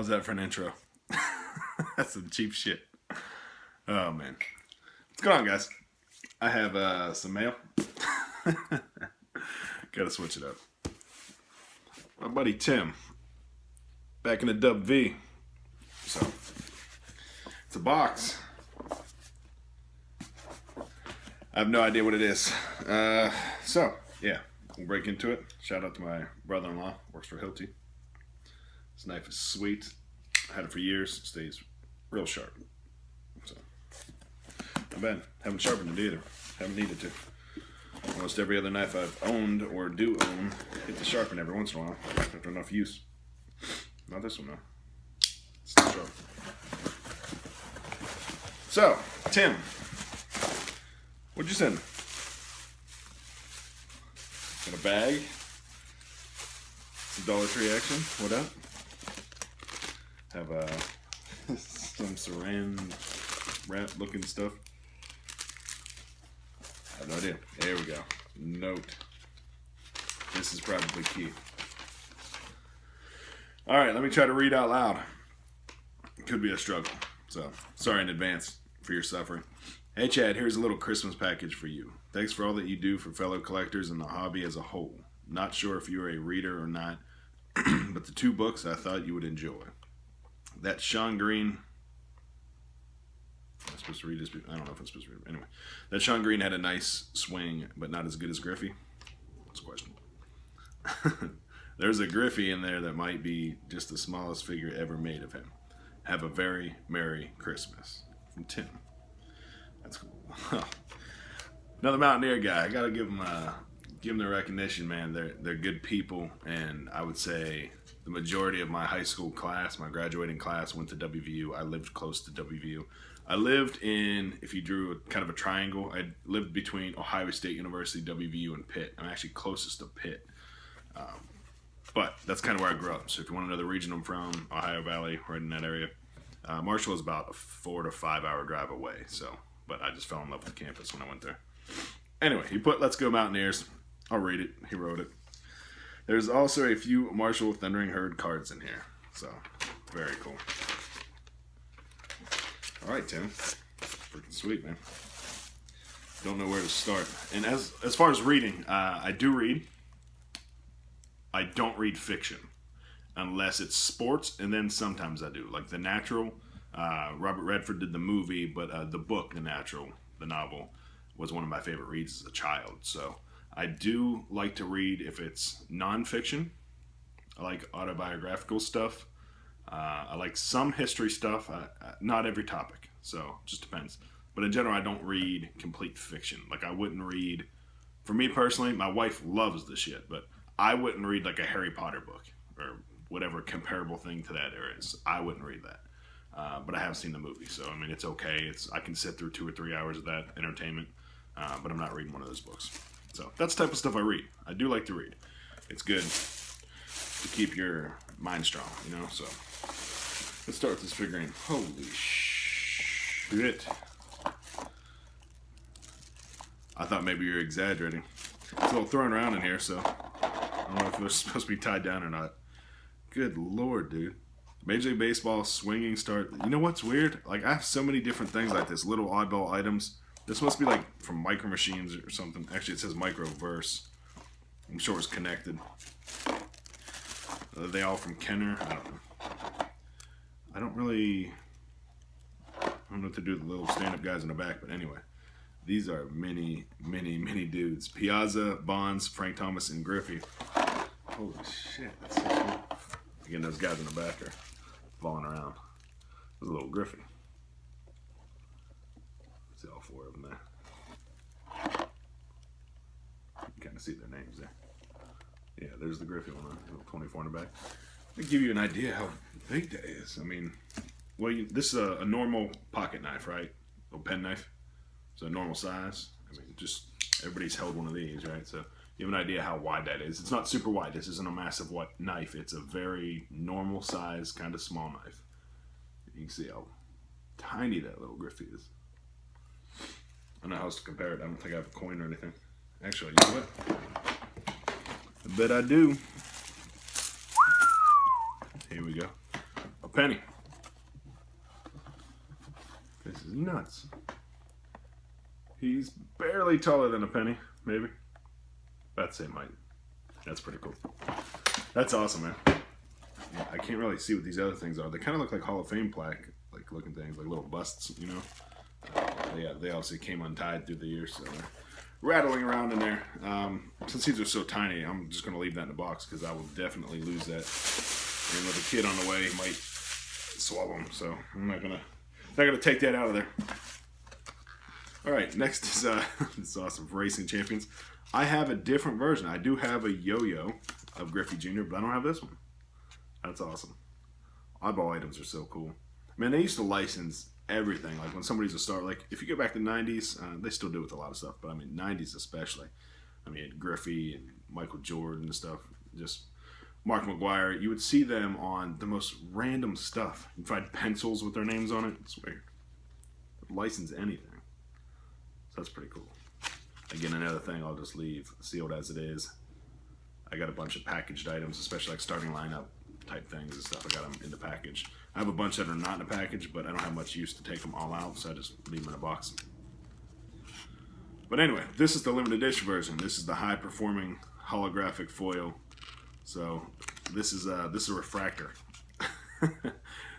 How's that for an intro? That's some cheap shit. Oh, man. What's going on, guys? I have some mail. Gotta switch it up. My buddy Tim. Back in the Dub V. So, it's a box. I have no idea what it is. So, yeah. We'll break into it. Shout out to my brother-in-law. Works for Hilti. This knife is sweet. I had it for years. It stays real sharp. So, not bad. Haven't sharpened it either. Haven't needed to. Almost every other knife I've owned or do own, hit the sharpen every once in a while after enough use. Not this one though. Still sharp. So, Tim, what'd you send? Got a bag. Some Dollar Tree action. What up? Have some saran wrap looking stuff. I have no idea. There we go. Note. This is probably key. Alright, let me try to read out loud. It could be a struggle. So, sorry in advance for your suffering. Hey Chad, here's a little Christmas package for you. Thanks for all that you do for fellow collectors and the hobby as a whole. Not sure if you're a reader or not, but the two books I thought you would enjoy. That Sean Green... I'm supposed to read this, I don't know if I'm supposed to read it. Anyway, that Sean Green had a nice swing, but not as good as Griffey. That's a question. There's a Griffey in there that might be just the smallest figure ever made of him. Have a very Merry Christmas. From Tim. That's cool. Another Mountaineer guy. I gotta give him the recognition, man. They're good people, and I would say the majority of my high school class, my graduating class, went to WVU. I lived close to WVU. I lived in, if you drew kind of a triangle, I lived between Ohio State University, WVU, and Pitt. I'm actually closest to Pitt. But that's kind of where I grew up. So if you want to know the region I'm from, Ohio Valley, right in that area. Marshall is about a 4 to 5 hour drive away. So, but I just fell in love with the campus when I went there. Anyway, he put "Let's Go Mountaineers." I'll read it. He wrote it. There's also a few Marshall Thundering Herd cards in here. So, very cool. All right, Tim. Freaking sweet, man. Don't know where to start. And as far as reading, I do read. I don't read fiction unless it's sports, and then sometimes I do. Like The Natural. Robert Redford did the movie, but the book, The Natural, the novel, was one of my favorite reads as a child. So I do like to read if it's nonfiction. I like autobiographical stuff. I like some history stuff, not every topic, so it just depends. But in general, I don't read complete fiction. Like, I wouldn't read, for me personally, my wife loves the shit, but I wouldn't read like a Harry Potter book, or whatever comparable thing to that there is. I wouldn't read that. But I have seen the movie, so I mean, it's okay. I can sit through 2 or 3 hours of that entertainment, but I'm not reading one of those books. So that's the type of stuff I read. I do like to read. It's good to keep your mind strong, you know, so... Let's start with this figurine. Holy shit. I thought maybe you were exaggerating. It's a little thrown around in here, so I don't know if it was supposed to be tied down or not. Good lord, dude. Major League Baseball swinging start. You know what's weird? Like, I have so many different things like this. Little oddball items. This must be like from Micro Machines or something. Actually, it says Microverse. I'm sure it's connected. Are they all from Kenner? I don't know. I don't know what to do with the little stand-up guys in the back, but anyway. These are many, many, many dudes. Piazza, Bonds, Frank Thomas, and Griffey. Holy shit, that's so cool. Again, those guys in the back are falling around. There's a little Griffey. See all 4 of them there. You can kind of see their names there. Yeah, there's the Griffey one, little 24 in the back. To give you an idea how big that is. I mean, well, this is a normal pocket knife, right? A pen knife. So a normal size. I mean, just everybody's held one of these, right? So you have an idea how wide that is. It's not super wide. This isn't a massive knife. It's a very normal size, kind of small knife. You can see how tiny that little Griffey is. I don't know how else to compare it. I don't think I have a coin or anything. Actually, you know what? I bet I do. Here we go. penny. This is nuts. He's barely taller than a penny, maybe. That's the same height. That's pretty cool. That's awesome, man. Yeah, I can't really see what these other things are. They kind of look like Hall of Fame plaque, like looking things, like little busts, you know. Yeah, they obviously came untied through the years, so they're rattling around in there. Since these are so tiny, I'm just going to leave that in the box because I will definitely lose that. And with a kid on the way, he might swallow them, so I'm not gonna take that out of there. All right, next is this awesome Racing Champions. I have a different version. I do have a yo-yo of Griffey Jr., but I don't have this one. That's awesome. Oddball items are so cool. Man, they used to license everything. Like when somebody's a star, like if you go back to the 90s, they still do with a lot of stuff, but I mean 90s especially. I mean Griffey and Michael Jordan and stuff, just Mark McGuire. You would see them on the most random stuff. You'd find pencils with their names on it. It's weird. They'd license anything. So that's pretty cool. Again, another thing I'll just leave sealed as it is. I got a bunch of packaged items, especially like starting lineup type things and stuff. I got them in the package. I have a bunch that are not in the package, but I don't have much use to take them all out, so I just leave them in a box. But anyway, this is the limited edition version. This is the high performing holographic foil. So this is a refractor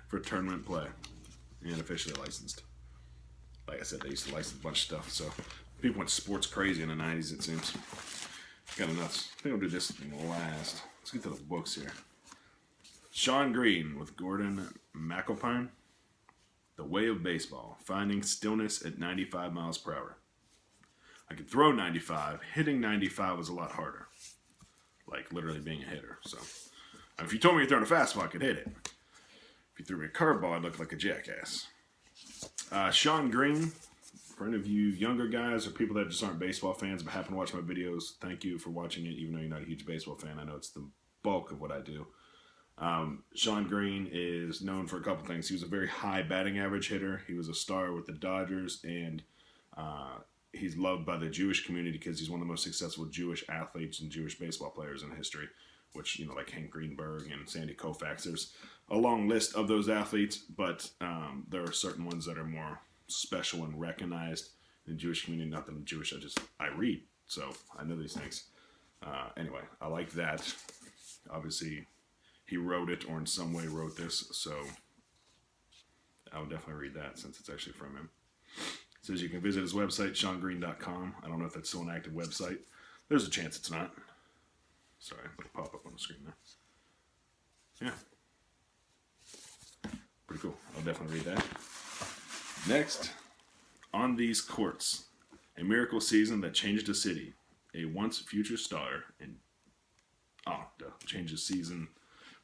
for tournament play and officially licensed. Like I said, they used to license a bunch of stuff, so people went sports crazy in the 90s, it seems. Kind of nuts. I think I'll do this thing last. Let's get to the books here. Sean Green with Gordon McAlpine. The Way of Baseball. Finding stillness at 95 miles per hour. I could throw 95. Hitting 95 was a lot harder. Like literally being a hitter. So if you told me you're throwing a fastball, I could hit it. If you threw me a curveball, I'd look like a jackass. Sean Green. For any of you younger guys or people that just aren't baseball fans but happen to watch my videos, thank you for watching it, even though you're not a huge baseball fan. I know it's the bulk of what I do. Sean Green is known for a couple things. He was a very high batting average hitter. He was a star with the Dodgers, and he's loved by the Jewish community because he's one of the most successful Jewish athletes and Jewish baseball players in history, which, you know, like Hank Greenberg and Sandy Koufax. There's a long list of those athletes, but there are certain ones that are more special and recognized in the Jewish community. Not that I'm Jewish, I read, so I know these things. Anyway, I like that. Obviously, he wrote it or in some way wrote this, so I would definitely read that since it's actually from him. It says you can visit his website, SeanGreen.com. I don't know if that's still an active website. There's a chance it's not. Sorry, it'll pop up on the screen there. Yeah. Pretty cool. I'll definitely read that. Next, On These Courts, a miracle season that changed a city. A once future star and changes season.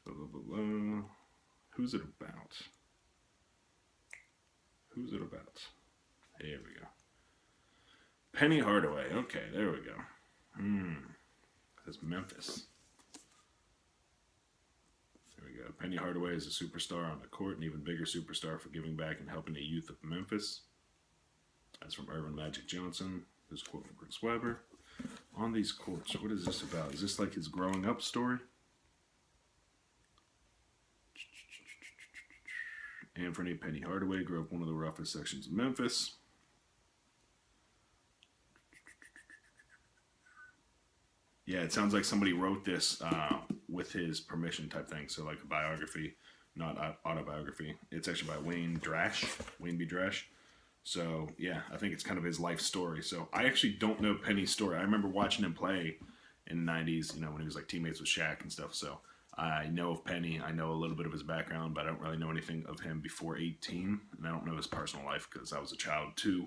Blah, blah, blah, blah. Who's it about? Who's it about? Here we go. Penny Hardaway. Okay, there we go. That's Memphis. There we go. Penny Hardaway is a superstar on the court, an even bigger superstar for giving back and helping the youth of Memphis. That's from Irvin Magic Johnson. This quote from Chris Webber. On These Courts, what is this about? Is this like his growing up story? Anthony Penny Hardaway grew up one of the roughest sections of Memphis. Yeah, it sounds like somebody wrote this with his permission type thing. So like a biography, not autobiography. It's actually by Wayne B. Drash. So yeah, I think it's kind of his life story. So I actually don't know Penny's story. I remember watching him play in the 90s, you know, when he was like teammates with Shaq and stuff. So I know of Penny. I know a little bit of his background, but I don't really know anything of him before 18. And I don't know his personal life because I was a child too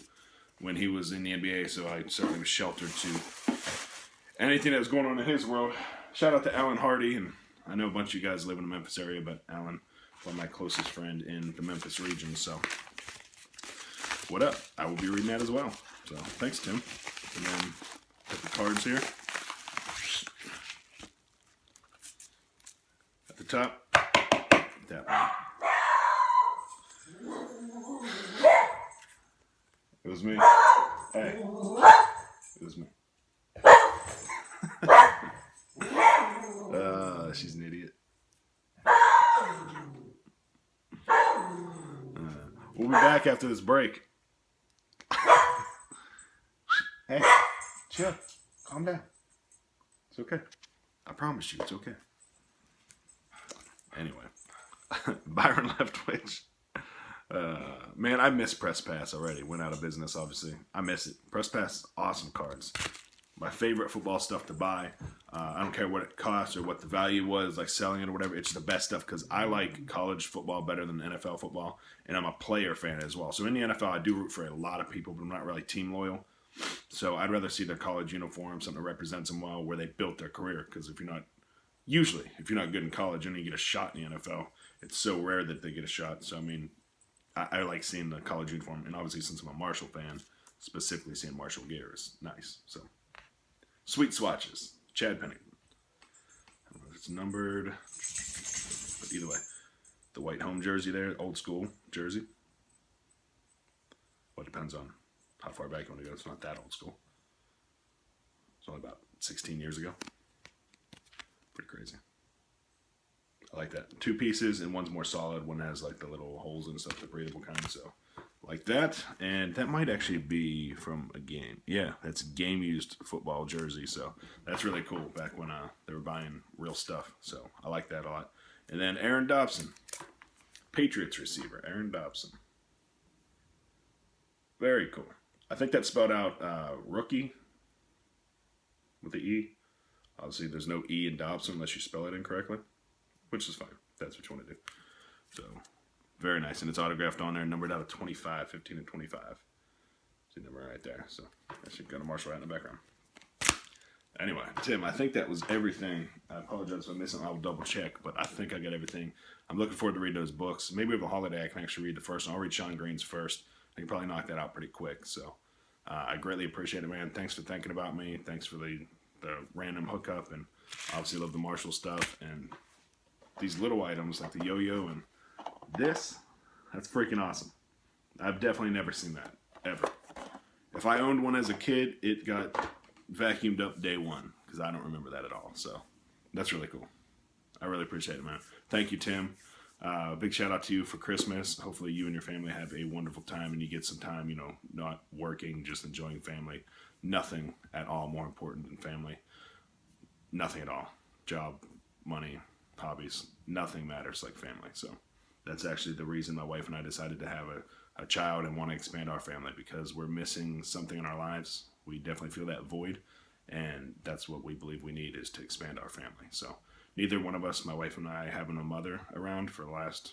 when he was in the NBA. So I certainly was sheltered to anything that was going on in his world. Shout out to Alan Hardy. And I know a bunch of you guys live in the Memphis area, but Alan was my closest friend in the Memphis region. So what up? I will be reading that as well. So thanks, Tim. And then put the cards here. At the top, that one. It was me. Hey. It was me. She's an idiot. back after this break. Hey, chill. Calm down. It's okay. I promise you, it's okay. Anyway, Byron Leftwich. Man, I miss Press Pass already. Went out of business, obviously. I miss it. Press Pass, awesome cards. My favorite football stuff to buy. I don't care what it costs or what the value was, like selling it or whatever. It's the best stuff because I like college football better than NFL football, and I'm a player fan as well. So in the NFL, I do root for a lot of people, but I'm not really team loyal. So I'd rather see their college uniform, something that represents them well, where they built their career. Because if you're not good in college and you get a shot in the NFL, it's so rare that they get a shot. So I mean, I like seeing the college uniform, and obviously since I'm a Marshall fan, specifically seeing Marshall gear is nice. So sweet swatches, Chad Pennington. I don't know if it's numbered, but either way, the white home jersey there, old school jersey. Well, it depends on how far back you want to go. It's not that old school. It's only about 16 years ago. Pretty crazy. I like that. 2 pieces, and one's more solid. One has like the little holes and stuff, the breathable kind. So, like that. And that might actually be from a game. Yeah, that's game used football jersey. So that's really cool. Back when they were buying real stuff. So I like that a lot. And then Aaron Dobson, Patriots receiver. Aaron Dobson. Very cool. I think that's spelled out rookie with the E. Obviously, there's no E in Dobson unless you spell it incorrectly, which is fine. That's what you want to do. So, very nice. And it's autographed on there, numbered out of 25, 15 and 25. See the number right there. So, I should go to Marshall out in the background. Anyway, Tim, I think that was everything. I apologize if I missed something. I'll double check, but I think I got everything. I'm looking forward to read those books. Maybe over the holiday I can actually read the first one. I'll read Sean Green's first. I can probably knock that out pretty quick. So, I greatly appreciate it, man. Thanks for thinking about me. Thanks for the random hookup, and obviously love the Marshall stuff and these little items like the yo-yo and this. That's freaking awesome. I've definitely never seen that ever. If I owned one as a kid, it got vacuumed up day one because I don't remember that at all. So that's really cool. I really appreciate it, man. Thank you, Tim. Big shout out to you for Christmas. Hopefully you and your family have a wonderful time and you get some time, not working, just enjoying family. Nothing at all more important than family. Nothing at all. Job, money, hobbies, nothing matters like family. So that's actually the reason my wife and I decided to have a child and want to expand our family, because we're missing something in our lives. We definitely feel that void, and that's what we believe we need, is to expand our family. So neither one of us, my wife and I, having a mother around for the last,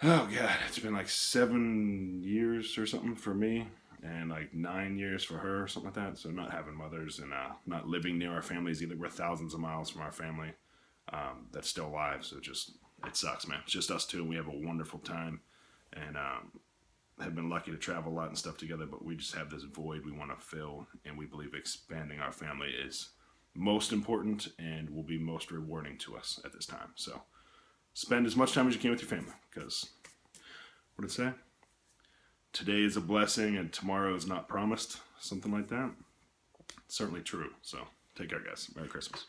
it's been like 7 years or something for me, and like 9 years for her, or something like that. So not having mothers and not living near our families either. We're thousands of miles from our family that's still alive. So it sucks, man. It's just us two, and we have a wonderful time, and have been lucky to travel a lot and stuff together, but we just have this void we want to fill, and we believe expanding our family is most important and will be most rewarding to us at this time. So spend as much time as you can with your family, because what did it say? Today is a blessing and tomorrow is not promised. Something like that. It's certainly true. So take care, guys. Merry Christmas.